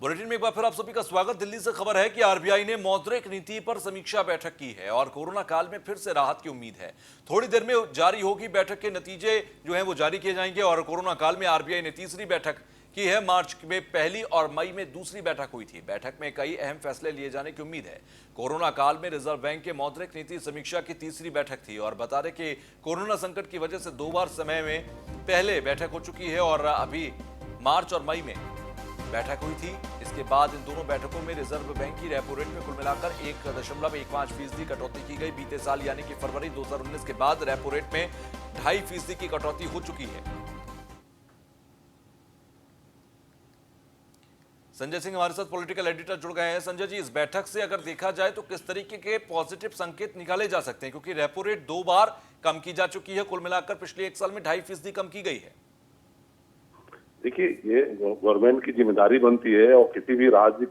Bulletin में एक बार फिर आप सभी का स्वागत। दिल्ली से खबर है कि आरबीआई ने मौद्रिक नीति पर समीक्षा बैठक की है और कोरोना काल में फिर से राहत की उम्मीद है। थोड़ी देर में जारी होगी बैठक के नतीजे जो हैं वो जारी किए जाएंगे। और कोरोना काल में आरबीआई ने तीसरी बैठक की है। मार्च में पहली और मई में दूसरी बैठक हुई थी। बैठक में कई अहम फैसले लिए जाने की उम्मीद है। कोरोना काल में रिजर्व बैंक के मौद्रिक नीति समीक्षा की तीसरी बैठक थी और बता दें कि कोरोना संकट की वजह से 2 बार समय में पहले बैठक हो चुकी है और अभी मार्च और मई में बैठक हुई थी। इसके बाद इन दोनों बैठकों में रिजर्व बैंक की रेपो रेट में कुल मिलाकर 1.15% कटौती की गई। बीते साल यानी कि फरवरी 2019 के बाद रेपो रेट में 2.5% की कटौती हो चुकी है। संजय सिंह हमारे साथ पॉलिटिकल एडिटर जुड़ गए हैं। संजय जी, इस बैठक से अगर देखा जाए तो किस तरीके के पॉजिटिव संकेत निकाले जा सकते हैं, क्योंकि रेपो रेट 2 बार कम की जा चुकी है, कुल मिलाकर पिछले 1 साल में 2.5% कम की गई है। देखिए, ये गवर्नमेंट की जिम्मेदारी बनती है और किसी भी राष्ट्र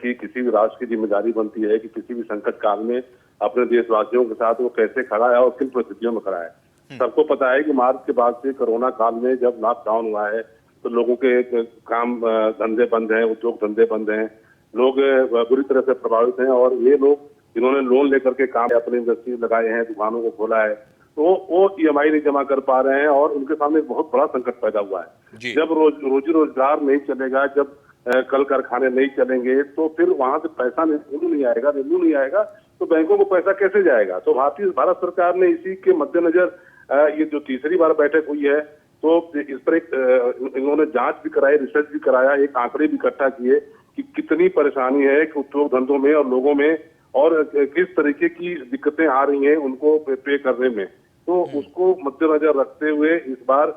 की जिम्मेदारी बनती है कि किसी भी संकट काल में अपने देशवासियों के साथ वो कैसे खड़ा है और किन परिस्थितियों में खड़ा है। सबको पता है कि मार्च के बाद से कोरोना काल में जब लॉकडाउन हुआ है तो लोगों के काम धंधे बंद हैं, उद्योग धंधे बंद हैं, लोग बुरी तरह से प्रभावित हैं। और ये लोग जिन्होंने लोन लेकर के काम अपनी इंडस्ट्री लगाए हैं, दुकानों को खोला है, तो वो ईएमआई नहीं जमा कर पा रहे हैं और उनके सामने एक बहुत बड़ा संकट पैदा हुआ है। जब रोजी रोजगार नहीं चलेगा, जब कल कारखाने नहीं चलेंगे तो फिर वहां से पैसा नहीं आएगा, रेवेन्यू नहीं आएगा, तो बैंकों को पैसा कैसे जाएगा। तो भारत सरकार ने इसी के मद्देनजर ये जो तीसरी बार बैठक हुई है तो इस पर इन्होंने जांच भी कराई, रिसर्च भी कराया, एक आंकड़े भी इकट्ठा किए कि कितनी परेशानी है उद्योग धंधों में और लोगों में और किस तरीके की दिक्कतें आ रही हैं उनको पे करने में। तो उसको मद्देनजर रखते हुए इस बार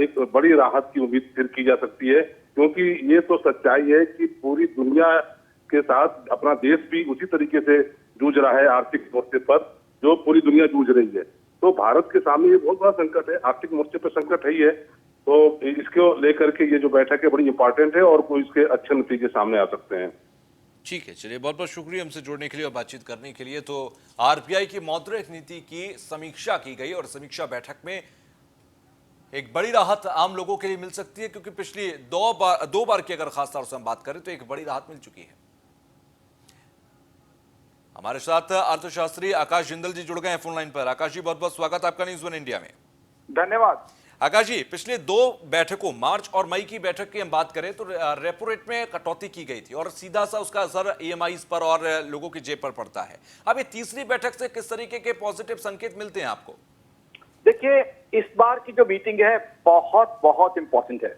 एक बड़ी राहत की उम्मीद फिर की जा सकती है, क्योंकि ये तो सच्चाई है कि पूरी दुनिया के साथ अपना देश भी उसी तरीके से जूझ रहा है आर्थिक मोर्चे पर जो पूरी दुनिया जूझ रही है। तो भारत के सामने ये बहुत बड़ा संकट है, आर्थिक मोर्चे पर संकट है ही है। तो इसको लेकर के ये जो बैठक है बड़ी इंपॉर्टेंट है और कोई इसके अच्छे नतीजे सामने आ सकते हैं। ठीक है, चलिए, बहुत बहुत शुक्रिया हमसे जुड़ने के लिए और बातचीत करने के लिए। तो आरबीआई की मौद्रिक नीति की समीक्षा की गई और समीक्षा बैठक में एक बड़ी राहत आम लोगों के लिए मिल सकती है, क्योंकि पिछली दो बार की अगर खासतौर से हम बात करें तो एक बड़ी राहत मिल चुकी है। हमारे साथ अर्थशास्त्री आकाश जिंदल जी जुड़ गए हैं फोन लाइन पर। आकाश जी, बहुत बहुत स्वागत आपका न्यूज़ 1 इंडिया में। धन्यवाद। आकाश जी, पिछले 2 बैठकों मार्च और मई की बैठक की हम बात करें तो रेपो रेट में कटौती की गई थी और सीधा सा उसका असर ईएमआई पर और लोगों की जेब पर पड़ता है। अब ये तीसरी बैठक से किस तरीके के पॉजिटिव संकेत मिलते हैं आपको? देखिए, इस बार की जो मीटिंग है बहुत बहुत इंपॉर्टेंट है।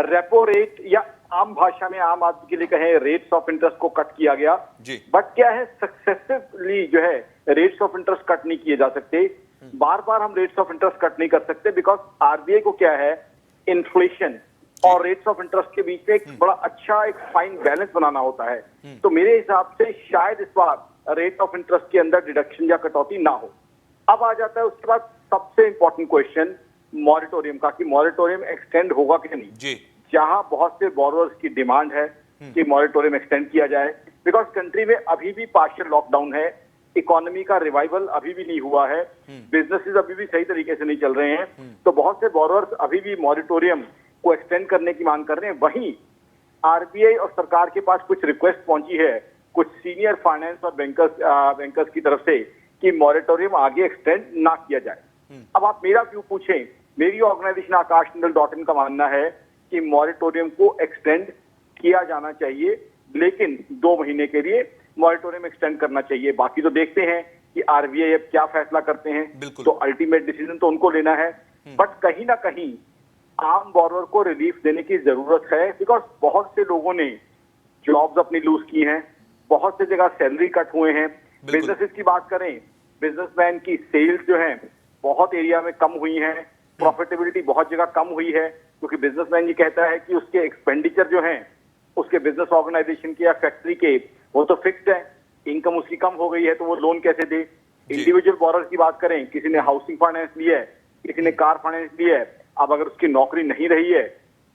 रेपो रेट या आम भाषा में आम आदमी के लिए कहें रेट्स ऑफ इंटरेस्ट को कट किया गया जी। बट क्या है, सक्सेसिवली जो है रेट्स ऑफ इंटरेस्ट कट नहीं किए जा सकते। बार बार हम रेट्स ऑफ इंटरेस्ट कट नहीं कर सकते, बिकॉज आरबीआई को क्या है, इन्फ्लेशन और रेट्स ऑफ इंटरेस्ट के बीच में एक बड़ा अच्छा एक फाइन बैलेंस बनाना होता है। तो मेरे हिसाब से शायद इस बार रेट ऑफ इंटरेस्ट के अंदर डिडक्शन या कटौती ना हो। अब आ जाता है उसके बाद सबसे इंपॉर्टेंट क्वेश्चन मॉरिटोरियम का, कि मॉरिटोरियम एक्सटेंड होगा कि नहीं जी। जहां बहुत से बोरोवर्स की डिमांड है कि मॉरिटोरियम एक्सटेंड किया जाए, बिकॉज कंट्री में अभी भी पार्शियल लॉकडाउन है, इकोनॉमी का रिवाइवल अभी भी नहीं हुआ है, बिजनेसेस अभी भी सही तरीके से नहीं चल रहे हैं। तो बहुत से बोरोवर्स अभी भी मॉरिटोरियम को एक्सटेंड करने की मांग कर रहे हैं। वहीं आरबीआई और सरकार के पास कुछ रिक्वेस्ट पहुंची है कुछ सीनियर फाइनेंस और बैंकर्स की तरफ से कि मॉरिटोरियम आगे एक्सटेंड ना किया जाए। अब आप मेरा व्यू पूछें, मेरी ऑर्गेनाइजेशन आकाशमंडल.in का मानना है कि मॉरिटोरियम को एक्सटेंड किया जाना चाहिए, लेकिन 2 महीने के लिए मॉरिटोरियम एक्सटेंड करना चाहिए। बाकी तो देखते हैं कि आरबीआई अब क्या फैसला करते हैं, तो अल्टीमेट डिसीजन तो उनको लेना है। बट कहीं ना कहीं आम बोरोवर को रिलीफ देने की जरूरत है, बिकॉज बहुत से लोगों ने जॉब्स अपनी लूज की हैं, बहुत से जगह सैलरी कट हुए हैं। बिजनेसेस की बात करें, बिजनेसमैन की सेल्स जो है बहुत एरिया में कम हुई है, प्रॉफिटेबिलिटी बहुत जगह कम हुई है, क्योंकि बिजनेसमैन ये कहता है कि उसके एक्सपेंडिचर जो है उसके बिजनेस ऑर्गेनाइजेशन के या फैक्ट्री के वो तो फिक्स्ड है, इनकम उसकी कम हो गई है, तो वो लोन कैसे दे। इंडिविजुअल बोरोवर की बात करें, किसी ने हाउसिंग फाइनेंस लिया है, किसी ने कार फाइनेंस लिया है, अब अगर उसकी नौकरी नहीं रही है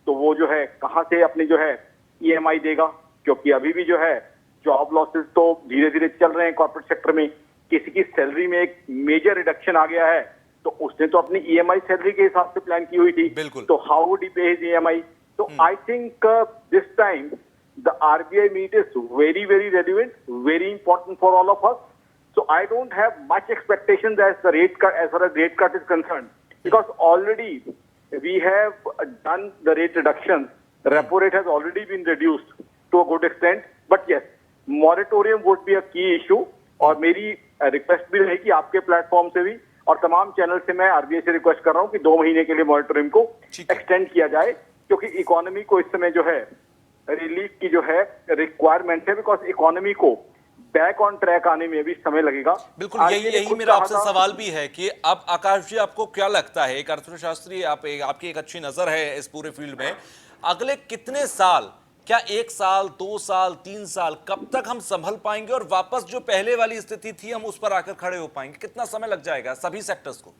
तो वो जो है कहां से अपनी जो है ईएमआई देगा, क्योंकि अभी भी जो है जॉब लॉसेस तो धीरे धीरे चल रहे हैं कॉर्पोरेट सेक्टर में। किसी की सैलरी में एक मेजर रिडक्शन आ गया है तो उसने तो अपनी ईएमआई सैलरी के हिसाब से प्लान की हुई थी, तो हाउ वुड ही पे हिज ईएमआई। तो I think this time the RBI meet is very, very relevant, very important for all of us. So I don't have much expectations as the rate cut, as far as rate cut is concerned, because already we have done the rate reductions. The repo rate has already been reduced to a good extent. But yes, moratorium would be a key issue. और मेरी request भी रहेगी आपके platform से भी और तमाम channel से, मैं आरबीआई से रिक्वेस्ट कर रहा हूं कि 2 महीने के लिए मोरेटोरियम को एक्सटेंड किया जाए, क्योंकि इकोनॉमी को इस समय जो है रिलीफ की जो है रिक्वायरमेंट है, बिकॉज इकोनॉमी को बैक ऑन ट्रैक आने में भी समय लगेगा। बिल्कुल, यही मेरा आपसे सवाल भी है कि अब आकाश जी आपको क्या लगता है, एक अर्थशास्त्री आपकी एक अच्छी नजर है इस पूरे फील्ड में, अगले कितने साल, क्या 1 साल, 2 साल, 3 साल, कब तक हम संभल पाएंगे और वापस जो पहले वाली स्थिति थी हम उस पर आकर खड़े हो पाएंगे? कितना समय लग जाएगा सभी सेक्टर्स को?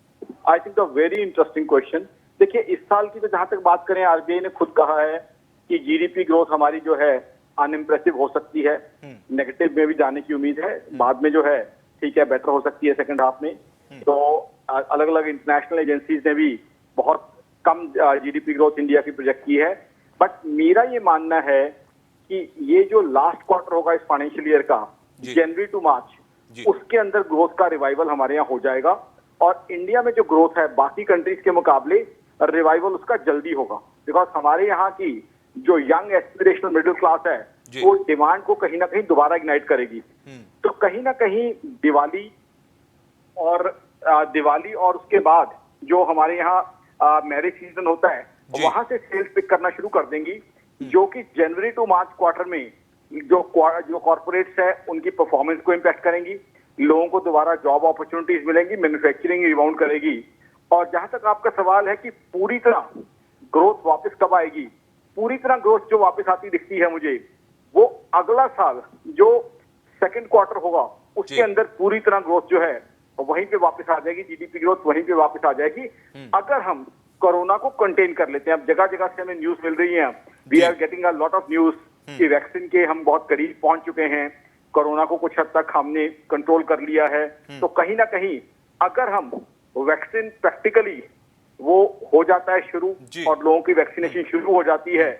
I think the very interesting question. देखिए, इस साल की तो जहां तक बात करें, आरबीआई ने खुद कहा है कि जीडीपी ग्रोथ हमारी जो है अनइम्प्रेसिव हो सकती है, नेगेटिव में भी जाने की उम्मीद है, बाद में जो है ठीक है बेटर हो सकती है सेकंड हाफ में। तो अलग अलग इंटरनेशनल एजेंसीज ने भी बहुत कम जीडीपी ग्रोथ इंडिया की प्रोजेक्ट की है। बट मेरा ये मानना है कि ये जो लास्ट क्वार्टर होगा इस फाइनेंशियल ईयर का, जनवरी टू मार्च, उसके अंदर ग्रोथ का रिवाइवल हमारे यहाँ हो जाएगा और इंडिया में जो ग्रोथ है बाकी कंट्रीज के मुकाबले रिवाइवल उसका जल्दी होगा, बिकॉज हमारे यहाँ की जो यंग एस्पिरेशनल मिडिल क्लास है वो डिमांड को कहीं ना कहीं दोबारा इग्नाइट करेगी। तो कहीं ना कहीं दिवाली और उसके बाद जो हमारे यहाँ मैरिज सीजन होता है वहां से सेल्स पिक करना शुरू कर देंगी, जो कि जनवरी टू मार्च क्वार्टर में जो कॉर्पोरेट्स है उनकी परफॉर्मेंस को इम्पैक्ट करेंगी, लोगों को दोबारा जॉब अपॉर्चुनिटीज मिलेंगी, मैन्युफैक्चरिंग रिबाउंड करेगी। और जहां तक आपका सवाल है कि पूरी तरह ग्रोथ वापस कब आएगी, पूरी तरह ग्रोथ जो वापस आती दिखती है मुझे, वो अगला साल जो सेकंड क्वार्टर होगा उसके अंदर पूरी तरह ग्रोथ जो है वहीं पे वापस आ जाएगी, जीडीपी ग्रोथ वहीं पे वापस आ जाएगी, अगर हम कोरोना को कंटेन कर लेते हैं। अब जगह जगह से हमें न्यूज मिल रही है, we are getting a lot of news कि वैक्सीन के हम बहुत करीब पहुंच चुके हैं, कोरोना को कुछ हद तक हमने कंट्रोल कर लिया है। तो कहीं ना कहीं अगर हम वैक्सीन प्रैक्टिकली वो हो जाता है शुरू और लोगों की वैक्सीनेशन शुरू हो जाती है,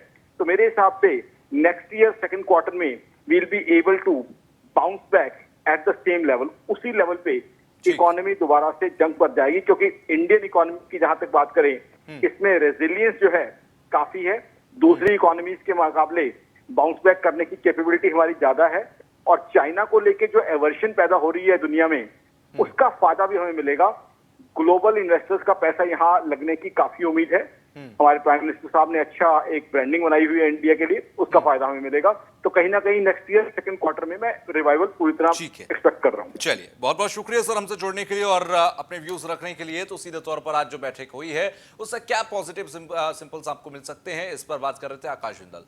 तो मेरे हिसाब से नेक्स्ट ईयर सेकंड क्वार्टर में will be able to bounce back at the same level, उसी लेवल पे इकोनॉमी दोबारा से जंग पर जाएगी, क्योंकि इंडियन इकोनॉमी की जहां तक बात करें इसमें रेजिलियंस जो है काफी है, दूसरी इकोनॉमीज के मुकाबले बाउंस बैक करने की कैपेबिलिटी हमारी ज्यादा है, और चाइना को लेके जो एवर्शन पैदा हो रही है दुनिया में उसका फायदा भी हमें मिलेगा। ग्लोबल इन्वेस्टर्स का पैसा यहाँ लगने की काफी उम्मीद है, हमारे प्राइम मिनिस्टर साहब ने अच्छा एक ब्रांडिंग बनाई हुई है इंडिया के लिए, उसका फायदा हमें मिलेगा। तो कहीं ना कहीं नेक्स्ट ईयर सेकंड क्वार्टर में मैं रिवाइवल पूरी तरह एक्सपेक्ट कर रहा हूँ। चलिए, बहुत बहुत शुक्रिया सर हमसे जुड़ने के लिए और अपने व्यूज रखने के लिए। तो सीधे तौर पर आज जो बैठक हुई है उससे क्या पॉजिटिव सिंपल्स आपको मिल सकते हैं, इस पर बात कर रहे थे आकाश जिंदल।